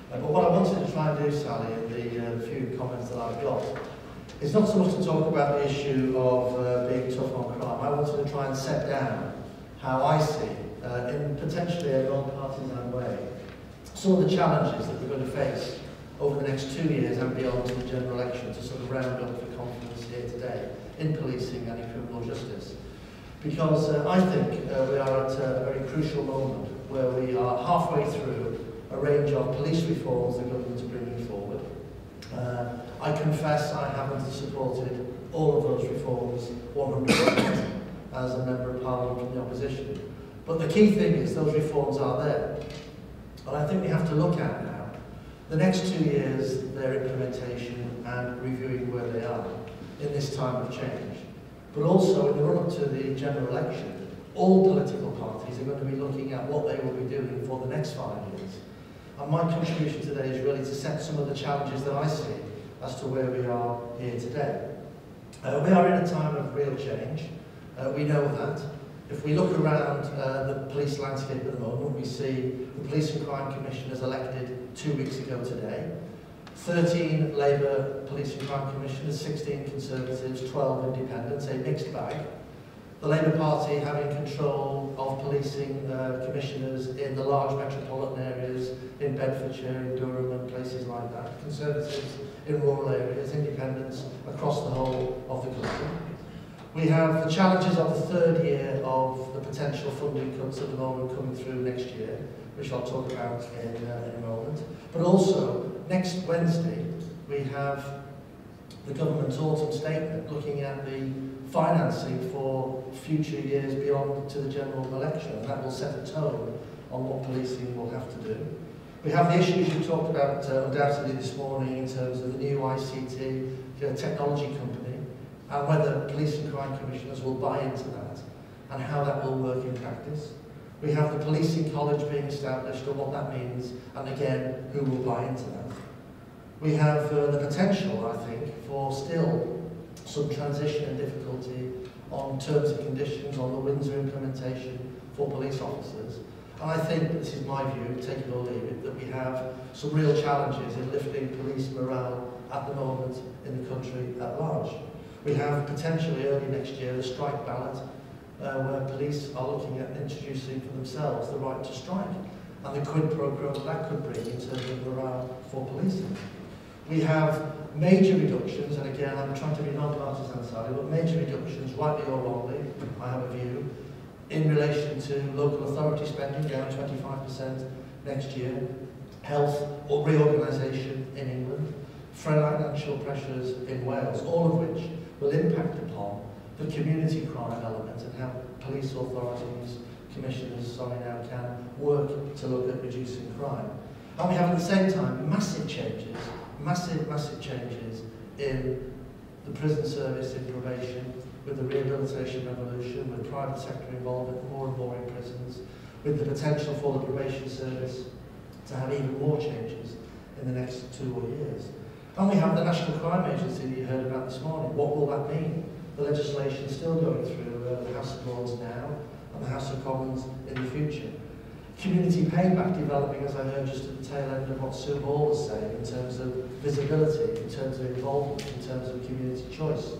But what I wanted to try and do, Sally, in the few comments that I've got, is not so much to talk about the issue of being tough on crime. I wanted to try and set down how I see, in potentially a non-partisan way, some of the challenges that we're going to face over the next 2 years and beyond to the general election to sort of round up the confidence here today in policing and in criminal justice. Because I think we are at a very crucial moment where we are halfway through a range of police reforms the government is bringing forward. I confess I haven't supported all of those reforms 100% as a Member of Parliament from the opposition. But the key thing is those reforms are there. And I think we have to look at now the next 2 years, their implementation and reviewing where they are in this time of change. But also in the run-up to the general election, all political parties are going to be looking at what they will be doing for the next 5 years. And my contribution today is really to set some of the challenges that I see as to where we are here today. We are in a time of real change. We know that. If we look around the police landscape at the moment, we see the Police and Crime Commissioners elected 2 weeks ago today. 13 Labour Police and Crime Commissioners, 16 Conservatives, 12 Independents, a mixed bag. The Labour Party having control of policing commissioners in the large metropolitan areas, in Bedfordshire, in Durham and places like that. Conservatives in rural areas, Independents across the whole of the country. We have the challenges of the third year of the potential funding cuts at the moment coming through next year, which I'll talk about in a moment. But also, next Wednesday, we have the government's autumn statement looking at the financing for future years beyond to the general election, and that will set a tone on what policing will have to do. We have the issues you talked about undoubtedly this morning in terms of the new ICT technology company, and whether police and crime commissioners will buy into that, and how that will work in practice. We have the policing college being established, and what that means, and again, who will buy into that. We have the potential, I think, for still some transition and difficulty on terms and conditions on the Windsor implementation for police officers. And I think, this is my view, take it or leave it, that we have some real challenges in lifting police morale at the moment in the country at large. We have potentially early next year a strike ballot where police are looking at introducing for themselves the right to strike, and the quid pro quo that could bring in terms of morale for policing. We have major reductions, and again I'm trying to be non-partisan side, but major reductions, rightly or wrongly, I have a view, in relation to local authority spending, down 25% next year, health or reorganisation in England, financial pressures in Wales, all of which will impact upon the community crime element and how police authorities, commissioners, now can work to look at reducing crime. And we have at the same time massive changes in the prison service, in probation, with the rehabilitation revolution, with private sector involvement more and more in prisons, with the potential for the probation service to have even more changes in the next 2 years. And we have the National Crime Agency that you heard about this morning. What will that mean? The legislation is still going through the House of Lords now and the House of Commons in the future. Community payback developing, as I heard just at the tail end of what Sue Hall was saying, in terms of visibility, in terms of involvement, in terms of community choice.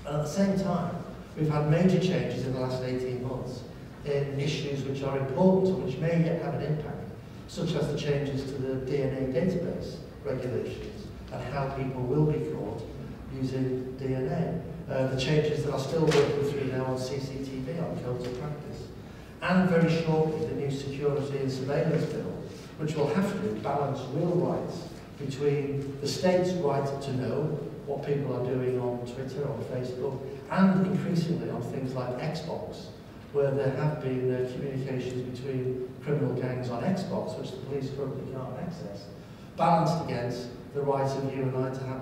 And at the same time, we've had major changes in the last 18 months in issues which are important and which may yet have an impact, such as the changes to the DNA database regulations and how people will be caught using DNA. The changes that are still working through now on CCTV, on codes of practice. And very shortly, the new security and surveillance bill, which will have to balance real rights between the state's right to know what people are doing on Twitter, on Facebook, and increasingly on things like Xbox, where there have been communications between criminal gangs on Xbox, which the police currently can't access, balanced against the rights of you and I to have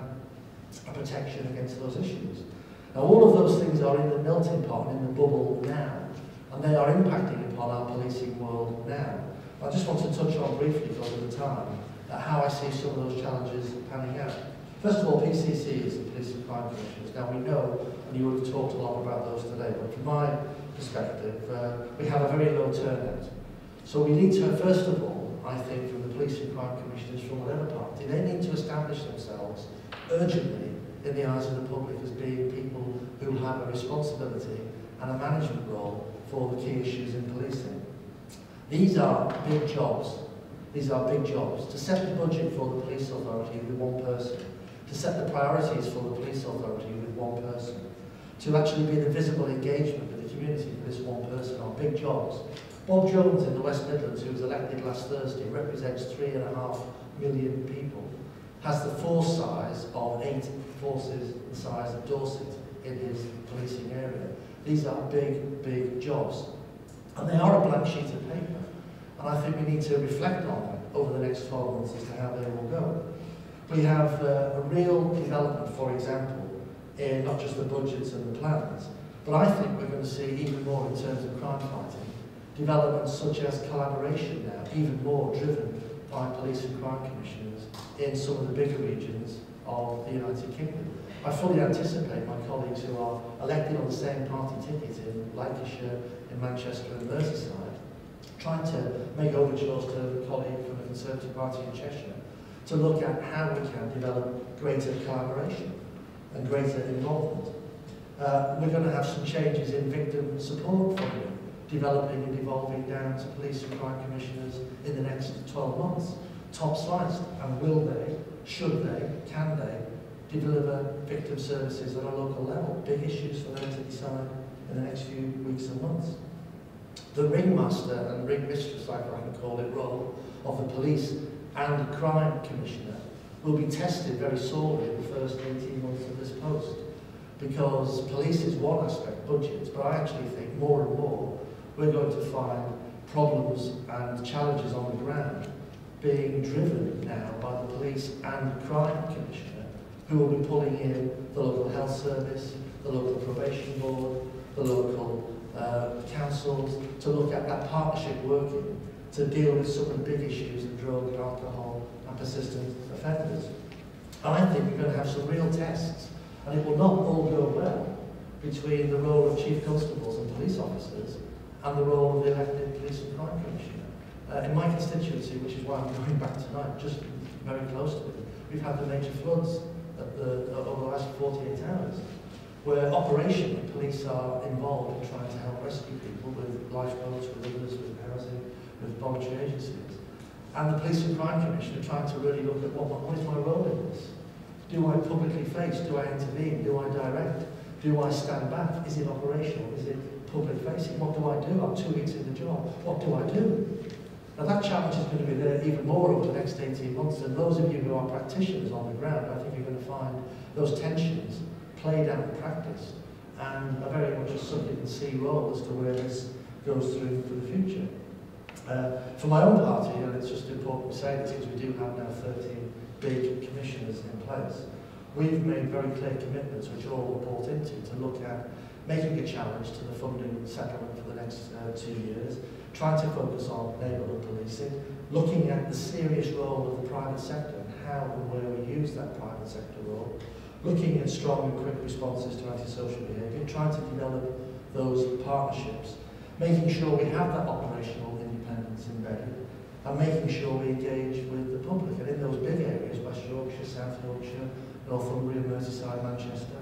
a protection against those issues. Now, all of those things are in the melting pot, in the bubble now, and they are impacting upon our policing world now. I just want to touch on briefly, because of the time, how I see some of those challenges panning out. First of all, PCCs, the Police and Crime Commissioners. Now we know, and you would have talked a lot about those today, but from my perspective, we have a very low turnout. So we need to, first of all, I think, from the police and crime commissioners from whatever party. They need to establish themselves urgently in the eyes of the public as being people who have a responsibility and a management role for the key issues in policing. These are big jobs. These are big jobs. To set the budget for the police authority with one person, to set the priorities for the police authority with one person, to actually be the visible engagement with the community for this one person are big jobs. Bob Jones in the West Midlands, who was elected last Thursday, represents 3.5 million people, has the force size of 8 forces the size of Dorset in his policing area. These are big, big jobs. And they are a blank sheet of paper. And I think we need to reflect on them over the next 12 months as to how they will go. We have a real development, for example, in not just the budgets and the plans, but I think we're going to see even more in terms of crime fighting, developments such as collaboration now, even more driven by police and crime commissioners in some of the bigger regions of the United Kingdom. I fully anticipate my colleagues who are elected on the same party ticket in Lancashire, in Manchester and Merseyside, trying to make overtures to a colleague from the Conservative Party in Cheshire to look at how we can develop greater collaboration and greater involvement. We're going to have some changes in victim support funding, developing and evolving down to police and crime commissioners in the next 12 months. Top sliced, and will they, should they, can they deliver victim services at a local level? Big issues for them to decide in the next few weeks and months. The ringmaster and ringmistress, like I can call it, role of the police and crime commissioner will be tested very sorely in the first 18 months of this post, because police is one aspect, budgets, but I actually think more and more we're going to find problems and challenges on the ground being driven now by the police and crime commissioner, who will be pulling in the local health service, the local probation board, the local councils, to look at that partnership working to deal with some of the big issues of drug, alcohol and persistent offenders. And I think we're going to have some real tests, and it will not all go well between the role of chief constables and police officers and the role of the elected police and crime commissioner. In my constituency, which is why I'm going back tonight, just very close to it, we've had the major floods over the last 48 hours, where operationally police are involved in trying to help rescue people with lifeboats, with others, with housing, with voluntary agencies. And the police and crime commission are trying to really look at what is my role in this? Do I publicly face? Do I intervene? Do I direct? Do I stand back? Is it operational? Is it public facing? What do I do? I'm 2 weeks in the job. What do I do? Now that challenge is going to be there even more over the next 18 months, and those of you who are practitioners on the ground, I think you're going to find those tensions played out in practice, and a very much a subject-and-see role as to where this goes through for the future. For my own party, and it's just important to say this because we do have now 13 big commissioners in place, we've made very clear commitments which are all bought into to look at making a challenge to the funding settlement for the next 2 years, trying to focus on neighbourhood policing, looking at the serious role of the private sector and how and where we use that private sector role, looking at strong and quick responses to antisocial behaviour, trying to develop those partnerships, making sure we have that operational independence embedded, and making sure we engage with the public. And in those big areas, West Yorkshire, South Yorkshire, Northumbria, Merseyside, Manchester,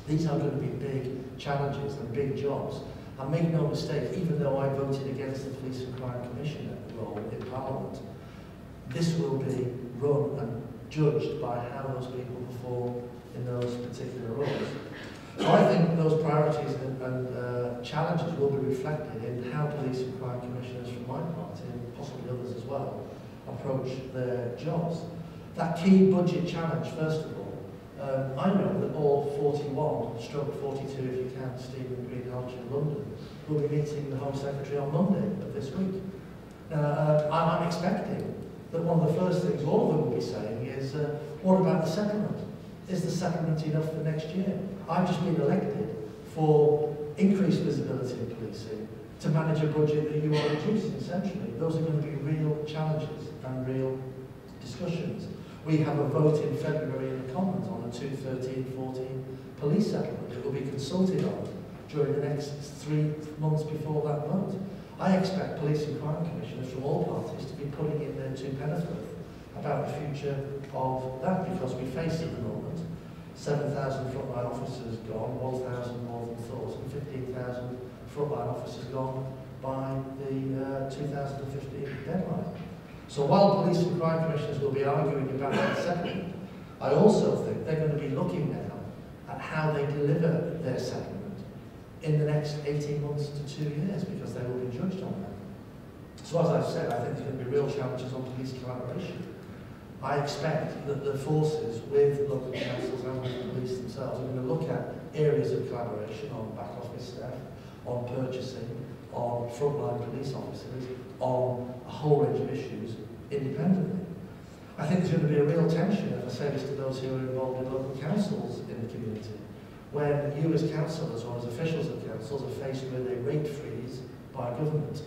these are going to be big challenges and big jobs. And make no mistake, even though I voted against the Police and Crime Commissioner role in Parliament, this will be run and judged by how those people perform in those particular roles. So I think those priorities and challenges will be reflected in how police and crime commissioners from my party, and possibly others as well, approach their jobs. That key budget challenge, first of all, I know that all 41/42, if you count Stephen Greenhalgh in London, will be meeting the Home Secretary on Monday of this week. I'm expecting that one of the first things all of them will be saying is, what about the settlement? Is the settlement enough for next year? I've just been elected for increased visibility in policing to manage a budget that you are reducing centrally. Those are going to be real challenges and real discussions. We have a vote in February in the Commons on the 2013-14 police settlement that will be consulted on during the next 3 months before that vote. I expect police and crime commissioners from all parties to be putting in their two pence worth about the future of that, because we face at the moment 7,000 frontline officers gone, 1,000 more than thought, and 15,000 frontline officers gone by the 2015 deadline. So while police and crime commissioners will be arguing about that settlement, I also think they're going to be looking now at how they deliver their settlement in the next 18 months to 2 years, because they will be judged on that. So as I've said, I think there's going to be real challenges on police collaboration. I expect that the forces with local councils and with the police themselves are going to look at areas of collaboration on back office staff, on purchasing, on frontline police officers, on a whole range of issues independently. I think there's going to be a real tension, and I say this to those who are involved in local councils in the community, when you as councillors or as officials of councils are faced with a rate freeze by government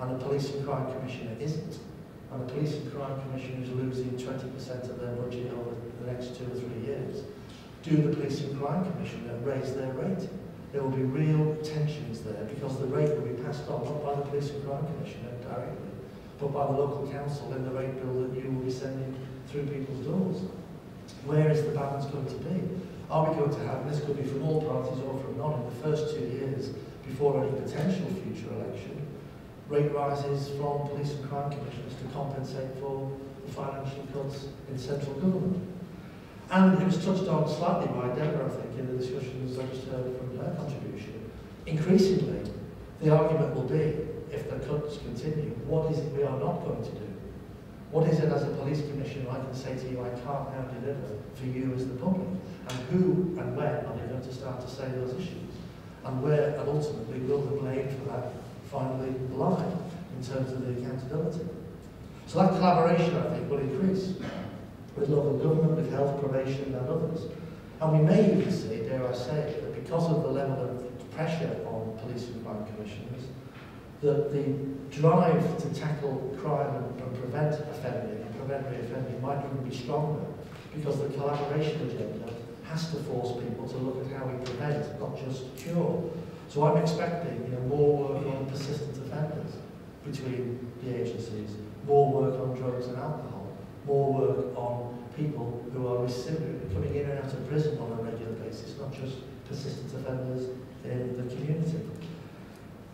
and the police and crime commissioner isn't, and the police and crime commissioner is losing 20% of their budget over the next 2 or 3 years. Do the police and crime commissioner raise their rate? There will be real tensions there, because the rate will be passed on not by the police and crime commissioner directly, but by the local council in the rate bill that you will be sending through people's doors. Where is the balance going to be? Are we going to have, and this could be from all parties or from none, in the first 2 years before any potential future election, rate rises from police and crime commissioners to compensate for the financial cuts in central government? And it was touched on slightly by Deborah, I think, in the discussions I just heard from her contribution. Increasingly, the argument will be, if the cuts continue, what is it we are not going to do? What is it as a police commissioner I can say to you I can't now deliver for you as the public? And who and when are we going to start to say those issues? And where, and ultimately, will the blame for that finally lie in terms of the accountability? So that collaboration, I think, will increase with local government, with health, probation and others. And we may even see, dare I say, that because of the level of pressure on police and crime commissioners, that the drive to tackle crime and prevent offending and prevent reoffending might even be stronger, because the collaboration agenda has to force people to look at how we prevent, not just cure. So I'm expecting more work on persistent offenders between the agencies, more work on drugs and alcohol, more work on people who are coming in and out of prison on a regular basis, not just persistent offenders in the community.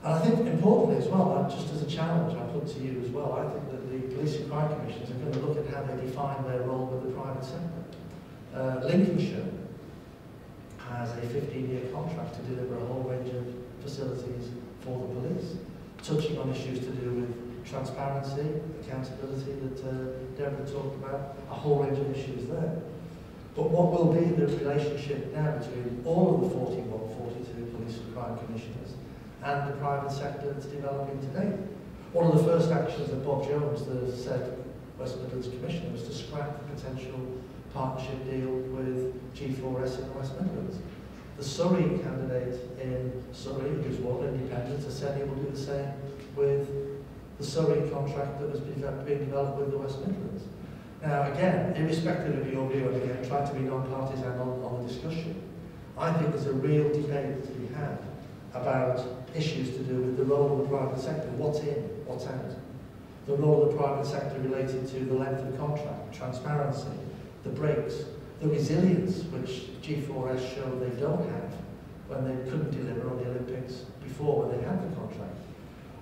And I think importantly as well, just as a challenge I put to you as well, I think that the police and crime commissions are going to look at how they define their role with the private sector. Lincolnshire has a 15-year contract to deliver a whole range of facilities for the police, touching on issues to do with transparency, accountability that Deborah talked about, a whole range of issues there. But what will be the relationship now between all of the 41, 42 police and crime commissioners and the private sector that's developing today? One of the first actions that Bob Jones, the said West Midlands Commissioner, was to scrap the potential partnership deal with G4S in the West Midlands. The Surrey candidate in Surrey, who's one independent, has said he will do the same with the Surrey contract that was being developed with the West Midlands. Now again, irrespective of your view, and again, try to be non-partisan on the discussion, I think there's a real debate to be had about issues to do with the role of the private sector, what's in, what's out. The role of the private sector related to the length of contract, transparency, the breaks, the resilience which G4S showed they don't have when they couldn't deliver on the Olympics before when they had the contract.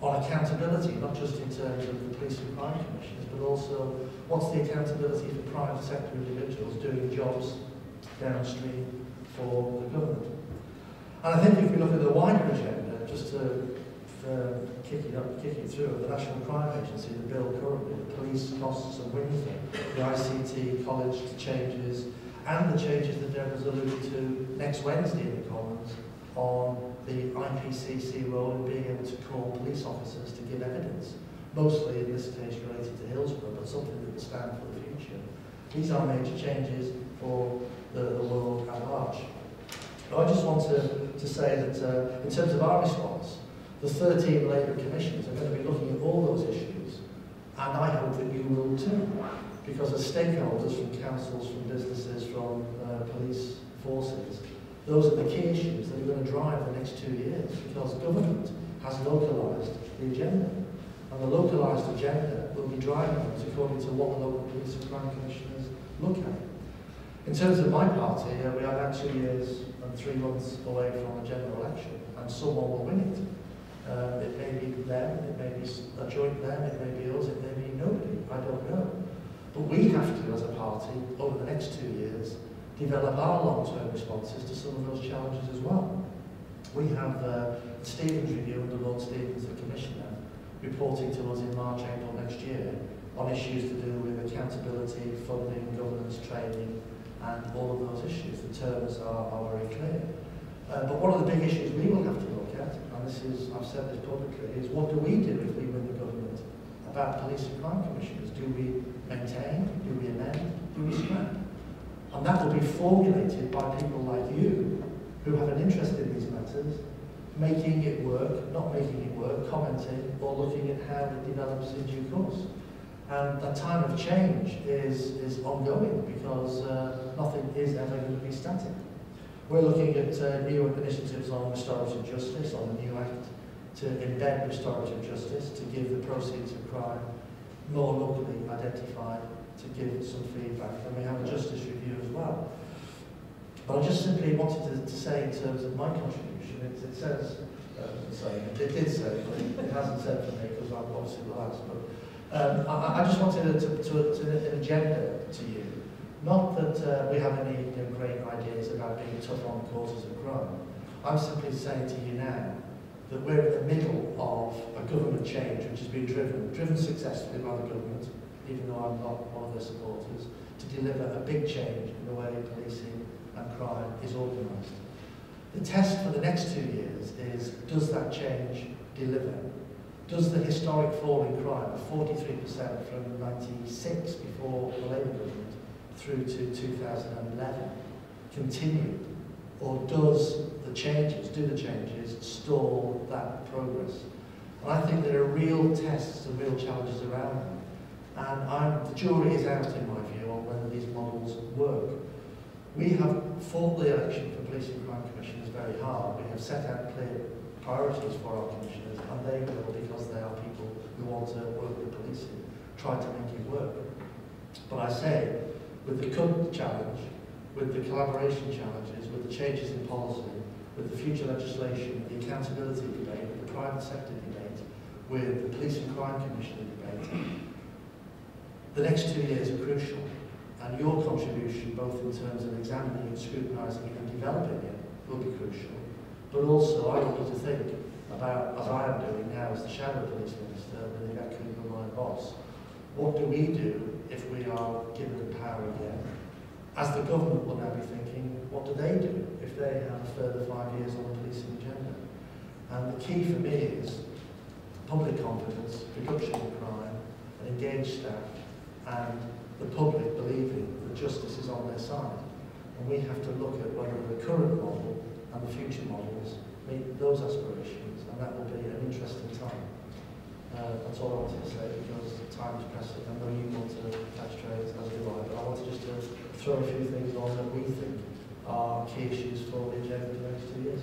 On accountability, not just in terms of the police and crime commissioners, but also what's the accountability for private sector individuals doing jobs downstream for the government. And I think if we look at the wider agenda, just to kick it through, the National Crime Agency, the bill currently, the police costs and Windsor, the ICT college changes, and the changes that Deborah's alluded to next Wednesday in the Commons on the IPCC role in being able to call police officers to give evidence, mostly in this case related to Hillsborough, but something that will stand for the future. These are major changes for the world at large. But I just want to say that in terms of our response, the 13 Labour commissioners are going to be looking at all those issues, and I hope that you will too, because as stakeholders from councils, from businesses, from police forces, those are the key issues that are going to drive the next 2 years, because government has localised the agenda. And the localised agenda will be driving us according to what the local police and crime commissioners look at. In terms of my party, we are now 2 years and 3 months away from a general election, and someone will win it. It may be them, it may be a joint them, it may be us, it may be nobody, I don't know. But we have to, as a party, over the next 2 years, develop our long-term responses to some of those challenges as well. We have Stevens Review under Lord Stevens, the Commissioner, reporting to us in March, April next year on issues to do with accountability, funding, governance, training, and all of those issues. The terms are very clear. But one of the big issues we will have to look at, and this is, I've said this publicly, is what do we do if we win the government about police and crime commissioners? Do we maintain? Do we amend? Do we scrap? And that will be formulated by people like you, who have an interest in these matters, making it work, not making it work, commenting, or looking at how it develops in due course. And that time of change is ongoing, because nothing is ever going to be static. We're looking at new initiatives on restorative justice, on the new act, to embed restorative justice, to give the proceeds of crime more locally identified, to give some feedback. And we have a justice review as well. But I just simply wanted to say, in terms of my contribution, it says, it did say, but it hasn't said for me, because I'm obviously the last. But I just wanted to an agenda to you. Not that we have any great ideas about being tough on the causes of crime. I'm simply saying to you now that we're in the middle of a government change which has been driven successfully by the government, even though I'm not one of their supporters, to deliver a big change in the way policing and crime is organised. The test for the next 2 years is, does that change deliver? Does the historic fall in crime of 43% from 96 before the Labour government through to 2011 continue? Or does the changes stall that progress? And I think there are real tests and real challenges around that. And the jury is out, in my view, on whether these models work. We have fought the election for police and crime commissioners very hard. We have set out clear priorities for our commissioners, and they will, because they are people who want to work with policing, try to make it work. But I say, with the current challenge, with the collaboration challenges, with the changes in policy, with the future legislation, the accountability debate, with the private sector debate, with the police and crime commissioner debate, the next 2 years are crucial. And your contribution, both in terms of examining it, scrutinising it and developing it, will be crucial. But also, I want you to think about, as I am doing now as the Shadow Police Minister, with the Vancouver my boss, what do we do if we are given power again? As the government will now be thinking, what do they do if they have a further 5 years on the policing agenda? And the key for me is public confidence, reduction of crime, and engaged staff, and the public believing that justice is on their side. And we have to look at whether the current model and the future models meet those aspirations, and that will be an interesting time. That's all I wanted to say, because time is pressing. I know you want to catch trains, as do I, but I wanted just to throw a few things on that we think are key issues for the agenda for the next 2 years.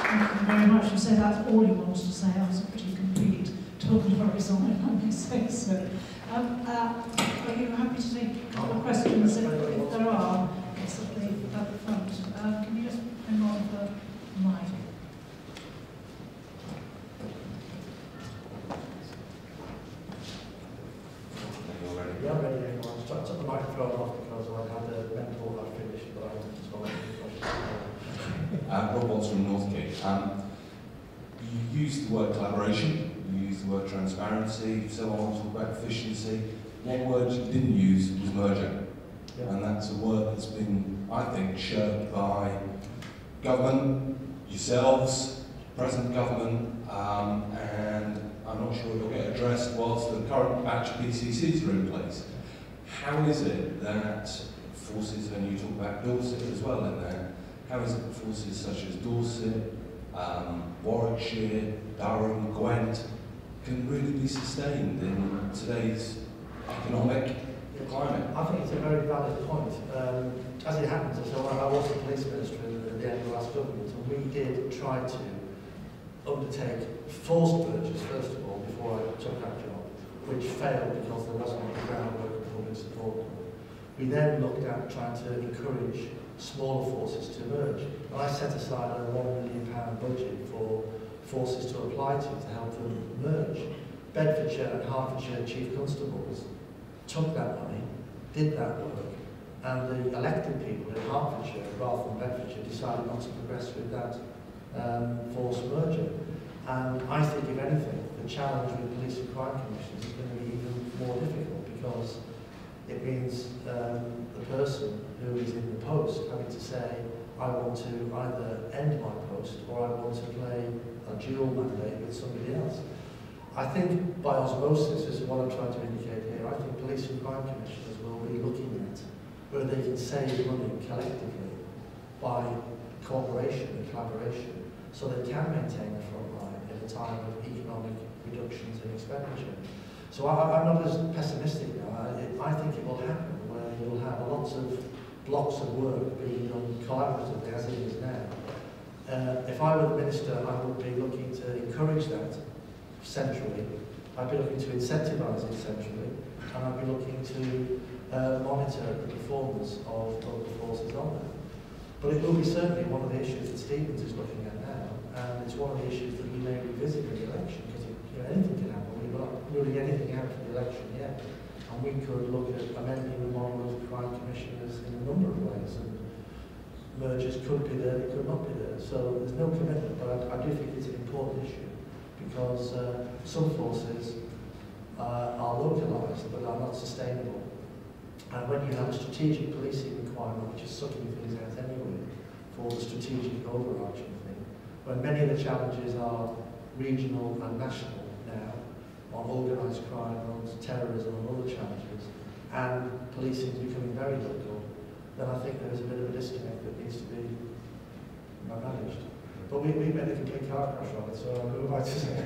Thank you very much. You said that's all you wanted to say. I was pretty complete talking about resign, I may say so. Are you happy to take a couple of questions if there are? Yes, at the front. Can you just hang on for the mic? Yeah, I'm ready. I took the microphone off because I had the mental unfinished, but I wanted to ask a question. Rob Watts from Northgate. You used the word collaboration, you used the word transparency, so I want to talk about efficiency. One word you didn't use was merger. Yeah. And that's a word that's been, I think, shirked by government, yourselves, present government, and I'm not sure it'll get addressed whilst the current batch of PCCs are in place. How is it that forces, and you talk about Dorset as well in there, how is it that forces such as Dorset, Warwickshire, Durham, Gwent can really be sustained in today's economic climate? I think it's a very valid point. As it happens, I was the police minister at the end of the last government, and we did try to undertake forced mergers, first of all, before I took that job, which failed because there wasn't any groundwork of public support. We then looked at trying to encourage smaller forces to merge. And I set aside a £1 million budget for forces to apply to help them merge. Bedfordshire and Hertfordshire Chief Constables took that money, did that work, and the elected people in Hertfordshire, rather than Bedfordshire, decided not to progress with that forced merger. And I think, if anything, the challenge with police and crime commissions is going to be even more difficult, because it means the person who is in the post having to say, I want to either end my post or I want to play a dual mandate with somebody else. I think by osmosis, this is what I'm trying to indicate here, I think police and crime commissioners will be looking at where they can save money collectively by cooperation and collaboration, so they can maintain the front line at a time of economic reductions in expenditure. So I'm not as pessimistic now. I think it will happen where you'll have lots of blocks of work being done collaboratively as it is now. If I were the minister, I would be looking to encourage that centrally. I'd be looking to incentivise it centrally, and I'd be looking to monitor the performance of local forces on that. But it will be certainly one of the issues that Stevens is looking at now, and it's one of the issues that we may revisit in the election, because anything can happen. We've not ruling anything out for the election yet, and we could look at amending the model of crime commissioners in a number of ways, and mergers could be there, they could not be there. So there's no commitment, but I do think it's an important issue, because some forces are localised but are not sustainable. And when you have a strategic policing requirement, which is sucking things out anyway for the strategic overarching thing, when many of the challenges are regional and national now, on organised crime, on terrorism and other challenges, and policing is becoming very local, then I think there is a bit of a disconnect that needs to be managed. But we made a complete car crash on it, so who am I to say?